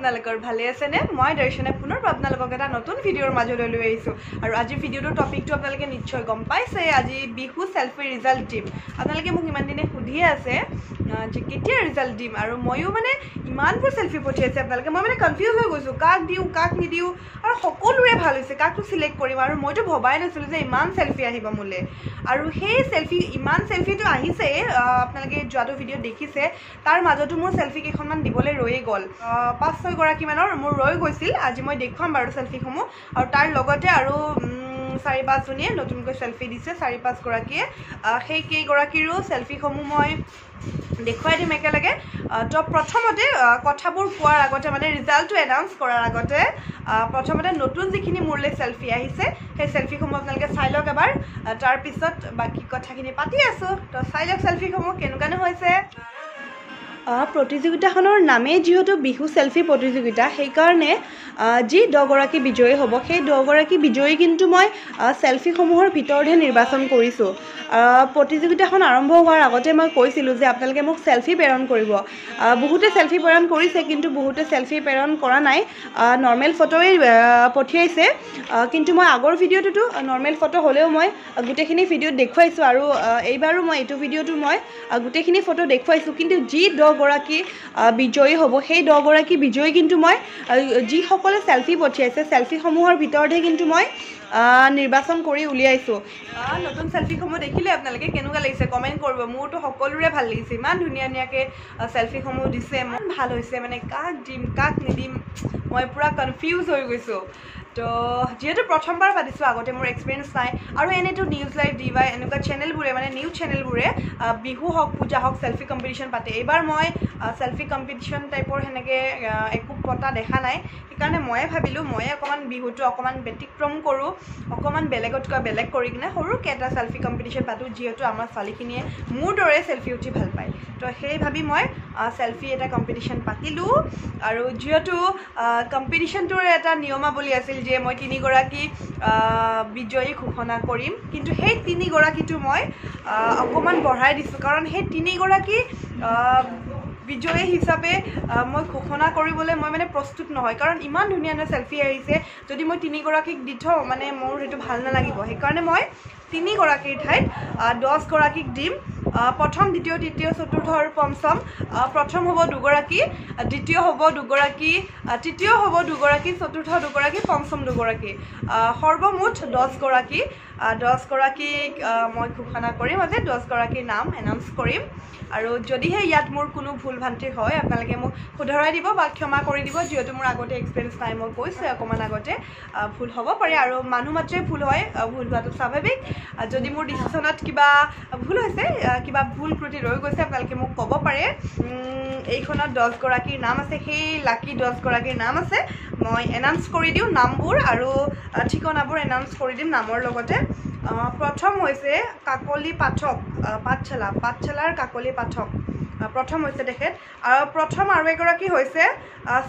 আপোনালোকৰ ভালে আছে নে মই দৰ্শনে পুনৰ আপোনালোকক এটা নতুন ভিডিঅ'ৰ মাজলৈ লৈ আহিছো আৰু আজি ভিডিঅ'টোৰ টপিকটো আপোনালোকে নিশ্চয় গম পাইছে আজি বিহু সেলফি ৰিজাল্ট দিম আপোনালোকে মোক ইমান দিনে সুধিয়ে আছে যে কেতিয়া ৰিজাল্ট দিম আৰু ময়ো মানে ইমানবোৰ সেলফি পঠিয়াইছে আপোনালোকে মই মানে কনফিউজ হৈ গৈছো কাক দিও কাক নিদিও আৰু সকলোৰে ভাল হৈছে কাকটো সিলেক্ট কৰিম আৰু মইতো ভবাই নাছিলো যে ইমান সেলফি আহিব মোলে আৰু সেই সেলফি ইমান সেলফিটো আহিছে আপোনালোকে যোৱাটো ভিডিঅ' দেখিছে তাৰ মাজতো মোৰ সেলফি কেইখনমান দিবলৈ ৰৈ গ'ল 5-6 গৰাকী মানৰ মোৰ ৰৈ গৈছিল আজি মই দেখুৱাম বাৰু সেলফিসমূহ আৰু তাৰ লগতে আৰু 4-5 জনীয়ে নতুনকৈ সেলফি দিছে 4-5 গৰাকীয়ে সেই কেই গৰাকীৰো সেলফিসমূহ মই দেখুৱাই দিম একেলগে তো প্ৰথমতে কথাবোৰ কোৱাৰ আগতে মানে ৰিজাল্টটো এনাউন্স কৰাৰ আগতে প্ৰথমতে নতুন যিখিনি মোৰলে সেলফি আহিছে সেই সেলফিসমূহ আপোনালোকে চাই লওক এবাৰ তাৰ পিছত বাকি কথাখিনি পাতি আছো তো চাই লওক সেলফিসমূহ কেনেকুৱানো হৈছে প্ৰতিযোগিতাখনৰ নামেই যেহেতু বিহু সেলফি প্ৰতিযোগিতা সেইকাৰণে যি 10 গৰাকী বিজয়ী হ'ব সেই 10 গৰাকী বিজয়ী কিন্তু মই সেলফিসমূহৰ ভিতৰতে নিৰ্বাচন কৰিছো প্ৰতিযোগিতাখন আৰম্ভ হোৱাৰ আগতে মই কৈছিলোঁ যে আপোনালোকে মোক সেলফি প্ৰেৰণ কৰিব বহুতে সেলফি প্ৰেৰণ কৰিছে কিন্তু বহুতে সেলফি প্ৰেৰণ কৰা নাই নৰ্মেল ফটোই পঠিয়াইছে কিন্তু মই আগৰ ভিডিঅ'টোতো নৰ্মেল ফটো হ'লেও মই গোটেইখিনি ভিডিঅ'ত দেখুৱাইছো আৰু এইবাৰো মই এইটো ভিডিঅ'টো মই গোটেইখিনি ফটো দেখুৱাইছো কিন্তু যি 10 গৰাকী বিজয়ী হ'ব সেই 10 গৰাকী বিজয়ী কিন্তু মই যি সকলে সেলফি পঠিয়াইছে সেলফিসমূহৰ ভিতৰতে কিন্তু মই নিৰ্বাচন কৰি উলিয়াইছো নতুন সেলফিসমূহ দেখিলে আপোনালোকে কেনেকুৱা লাগিছে কমেন্ট কৰিব মোৰটো সকলোৰে ভাল লাগিছে ইমান ধুনীয়া ধুনীয়াকে সেলফিসমূহ দিছে ইমান ভাল হৈছে মানে কাক দিম কাক নিদিম মই পুৰা কনফিউজ হৈ গৈছো তো যেহেতু প্ৰথমবাৰ পাতিছো আগতে মোৰ এক্সপেৰিয়েন্স নাই আৰু এনেটো নিউজ লাইভ ডিৱাই এনেকুৱা চেনেলবোৰে মানে নিউজ চেনেলবোৰে বিহু হক পূজা হক সেলফি কম্পিটিশন পাতে এবাৰ মই সেলফি কম্পিটিশন টাইপৰ হেনেকে একো পতা দেখা নাই সেইকাৰণে মই ভাবিলো মই অকমান বিহুটো অকমান ব্যতিক্ৰম কৰো অকমান বেলেগতকৈ বেলেগ কৰি কিনে সৰু কেটা সেলফি কম্পিটিশন পাতো যেহেতু আমাৰ ছোৱালীখিনিয়ে মোৰ দৰে সেলফি উঠি ভাল পায় তো সেই ভাবি মই সেলফি এটা কম্পিটিশন পাতিলো আৰু যেহেতু কম্পিটিশনটোৰ এটা নিয়মাৱলী আছিল যে মই 3 গৰাকী বিজয়ী ঘোষণা কৰিম কিন্তু সেই 3 গৰাকীটো মই অকমান বঢ়াই দিছো কাৰণ সেই 3 গৰাকী বিজয়ী হিচাপে মই ঘোষণা কৰিবলৈ মই মানে প্ৰস্তুত নহয় কাৰণ ইমান ধুনীয়া ধুনীয়া সেলফি আহিছে যদি মই 3 গৰাকীক দি থওঁ মানে মোৰ হেতু ভাল নালাগিব সেইকাৰণে মই 3 গৰাকীৰ ঠাইত 10 গৰাকীক দিম প্ৰথম দ্বিতীয় তৃতীয় চতুৰ্থ আৰু পঞ্চম প্ৰথম হ'ব 2 গৰাকী দ্বিতীয় হ'ব 2 গৰাকী তৃতীয় হ'ব 2 গৰাকী চতুৰ্থ 2 গৰাকী পঞ্চম 2 গৰাকী সৰ্বমুঠ 10 গৰাকী 10 গৰাকীক মই ঘোষণা কৰিম আজি 10 গৰাকীৰ নাম এনাউন্স কৰিম আৰু যদিহে ইয়াত মোৰ কোনো ভুল ভ্ৰান্তি হয় আপোনালোকে মোক শুধৰাই দিব বা ক্ষমা কৰি দিব যেহেতু মোৰ আগতে এক্সপেৰিয়েন্স নাই মই কৈছো অকমান আগতে ভুল হ'ব পাৰে আৰু মানুহ মাত্ৰে ভুল হয় ভুল হোৱাটো স্বাভাৱিক যদি মোৰ ডিসিশনত কিবা ভুল হৈছে কিবা ভুল ত্ৰুটি ৰৈ গৈছে আপোনালোকে মোক ক'ব পাৰে এইখনত 10 গৰাকীৰ নাম আছে সেই লাকি 10 গৰাকীৰ নাম আছে মই এনাউন্স কৰি দিও নামবোৰ আৰু ঠিকনাবোৰ এনাউন্স কৰি দিম নামৰ লগতে প্ৰথম হৈছে কাকলি পাঠক পাঠশালাৰ কাকলি পাঠক প্ৰথম হৈছে তেখেত আৰু প্ৰথম আৰু এগৰাকী হৈছে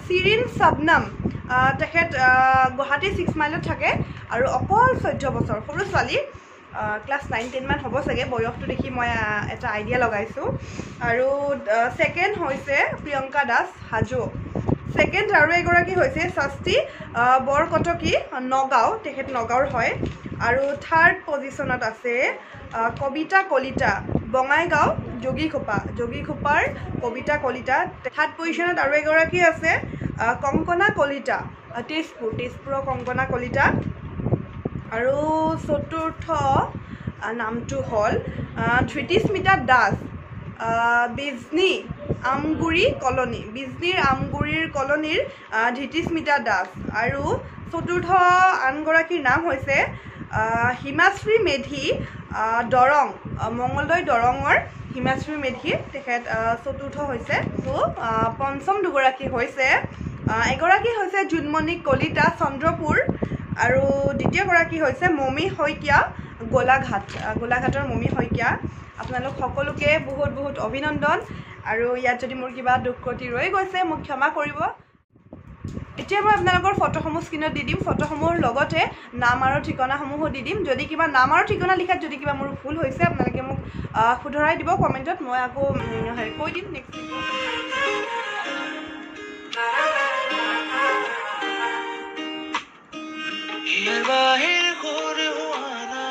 শিৰিন শবনম তেখেত গুৱাহাটী 6 মাইলত থাকে আৰু অকল 14 বছৰ সৰু ছোৱালী ক্লাস 9-10 মান হ'ব চাগে বয়সটো দেখি মই এটা আইডিয়া লগাইছো আৰু সেকেন্ড হৈছে প্ৰিয়ংকা দাস হাজো সেকেন্ড আৰু এগৰাকী হৈছে ষষ্ঠী বৰকটকী নগাঁও তেখেত নগাঁওৰ হয় আৰু থাৰ্ড পজিশনত আছে কবিতা কলিতা বঙাইগাঁও যোগীখোপাৰ কবিতা কলিতা থাৰ্ড পজিশনত আৰু এগৰাকী আছে কংকনা কলিতা তেজপুৰৰ কংকনা কলিতা আৰু চতুৰ্থ নামটো হল ধৃতিস্মিতা দাস বিজনীৰ আমগুৰিৰ কলনীৰ ধৃতিস্মিতা দাস আৰু চতুৰ্থ আনগৰাকীৰ নাম হৈছে হিমাশ্ৰী মেধি দৰং মঙ্গলদৈ দৰঙৰ হিমাশ্ৰী মেধি তেখেত চতুৰ্থ হৈছে পঞ্চম 2 গৰাকী হৈছে এগৰাকী হৈছে জুনমণি কলিতা চন্দ্ৰপুৰ আৰু দ্বিতীয় গৰাকী হৈছে মমি শইকীয়া গোলাঘাটৰ মমি শইকীয়া আপোনালোক সকলোকে বহুত বহুত অভিনন্দন আৰু ইয়াত যদি মোৰ কিবা দুখ ত্ৰুটি ৰৈ গৈছে মোক ক্ষমা কৰিব এতিয়া মই আপোনালোকৰ ফটোসমূহ স্ক্ৰীনত দি দিম ফটোসমূহৰ লগতে নাম আৰু ঠিকনাসমূহো দি দিম যদি কিবা নাম আৰু ঠিকনা লিখাত যদি কিবা মোৰ ভুল হৈছে আপোনালোকে মোক শুধৰাই দিব কমেন্টত মই আকৌ কৈ দিম নেক্সট ইয়াৰ বাহিৰ ঘূৰি হোৱানা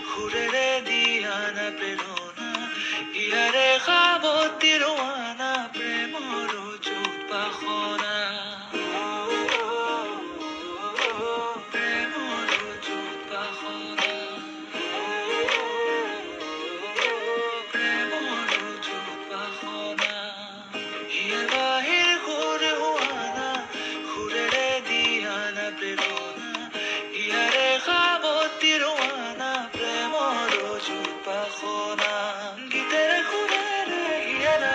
ঘূৰেৰে দিয়ানা প্ৰেৰণা ইয়াৰে সাৱতি ৰোৱানা প্ৰেমৰ চুপাখনা প্ৰেমৰ চুপাখনা প্ৰেমৰ চুপাখনা ইয়াৰ বাহিৰ ঘূৰি হোৱানা ঘূৰেৰে দিয়ানা প্ৰেৰণা ইয়াৰে সাৱতি ৰোৱানা প্ৰেমৰ চুপাখনা গীতেৰে সুৰেৰে হিয়ানা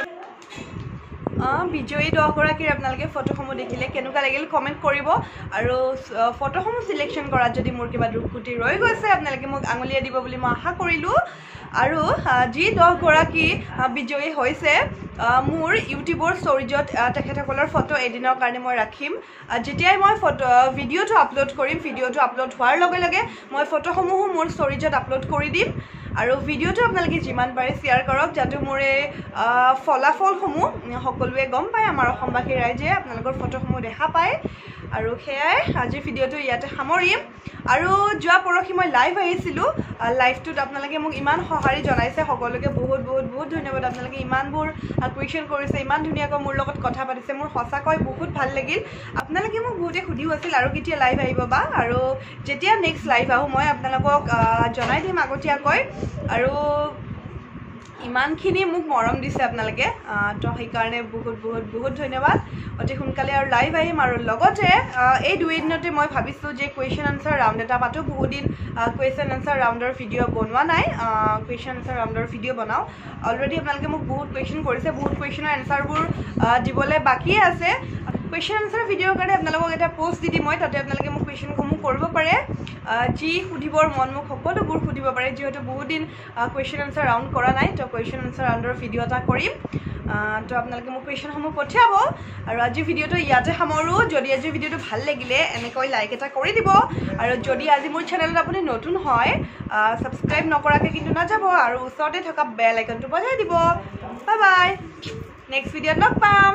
বিজয়ী 10গৰাকীৰ আপোনালোকে ফটোসমূহ দেখিলে কেনেকুৱা লাগিল কমেণ্ট কৰিব আৰু ফটোসমূহ সিলেকশ্যন কৰাত যদি মোৰ কিবা দুখুটি ৰৈ গৈছে আপোনালোকে মোক আঙুলিয়াই দিব বুলি মই আশা কৰিলোঁ আৰু যি 10গৰাকী বিজয়ী হৈছে মোৰ ইউটিউবৰ ষ্টৰিজত তেখেতসকলৰ ফটো এদিনৰ কাৰণে মই ৰাখিম যেতিয়াই মই ভিডিঅ'টো আপলোড কৰিম ভিডিঅ'টো আপলোড হোৱাৰ লগে লগে মই ফটোসমূহো মোৰ ষ্টৰিজত আপলোড কৰি দিম আৰু ভিডিঅ'টো আপোনালোকে যিমান পাৰে শ্বেয়াৰ কৰক যাতে মোৰ এই ফলাফলসমূহ সকলোৱে গম পায় আমাৰ অসমবাসী ৰাইজে আপোনালোকৰ ফটোসমূহ দেখা পায় আৰু সেয়াই আজিৰ ভিডিঅ'টো ইয়াতে সামৰিম আৰু যোৱা পৰহি মই লাইভ আহিছিলোঁ লাইভটোত আপোনালোকে মোক ইমান সঁহাৰি জনাইছে সকলোকে বহুত বহুত বহুত ধন্যবাদ আপোনালোকে ইমানবোৰ কুৱেশ্যন কৰিছে ইমান ধুনীয়াকৈ মোৰ লগত কথা পাতিছে মোৰ সঁচাকৈ বহুত ভাল লাগিল আপোনালোকে মোক বহুতে সুধিও আছিল আৰু কেতিয়া লাইভ আহিব বা আৰু যেতিয়া নেক্সট লাইভ আহোঁ মই আপোনালোকক জনাই দিম আগতীয়াকৈ আৰু ইমানখিনি মোক মৰম দিছে আপোনালোকে তো সেইকাৰণে বহুত বহুত বহুত ধন্যবাদ অতি সোনকালে আৰু লাইভ আহিম আৰু লগতে এই দুদিনতে মই ভাবিছোঁ যে কুৱেশ্যন আনচাৰ ৰাউণ্ড এটা পাতোঁ বহুত দিন কুৱেশ্যন আনচাৰ ৰাউণ্ডৰ ভিডিঅ' বনোৱা নাই কুৱেশ্যন আনচাৰ ৰাউণ্ডৰ ভিডিঅ' বনাওঁ অলৰেডি আপোনালোকে মোক বহুত কুৱেশ্যন কৰিছে বহুত কুৱেশ্যনৰ এনচাৰবোৰ দিবলৈ বাকী আছে কুৱেশ্যন আনচাৰ ভিডিঅ'ৰ কাৰণে আপোনালোকক এটা পোষ্ট দি দিম মই তাতে আপোনালোকে মোক কুৱেশ্যনসমূহ কৰিব পাৰে যি সুধিবৰ মন মোক সকলোবোৰ সুধিব পাৰে যিহেতু বহুত দিন কুৱেশ্যন আনচাৰ ৰাউণ্ড কৰা নাই তো কুৱেশ্যন আনচাৰ ৰাউণ্ডৰ ভিডিঅ' এটা কৰিম তো আপোনালোকে মোক কুৱেশ্যনসমূহ পঠিয়াব আৰু আজিৰ ভিডিঅ'টো ইয়াতে সামৰোঁ যদি আজিৰ ভিডিঅ'টো ভাল লাগিলে এনেকৈ লাইক এটা কৰি দিব আৰু যদি আজি মোৰ চেনেলত আপুনি নতুন হয় ছাবস্ক্ৰাইব নকৰাকৈ কিন্তু নাযাব আৰু ওচৰতে থকা বেল আইকনটো বজাই দিব বাই বাই নেক্সট ভিডিঅ'ত লগ পাম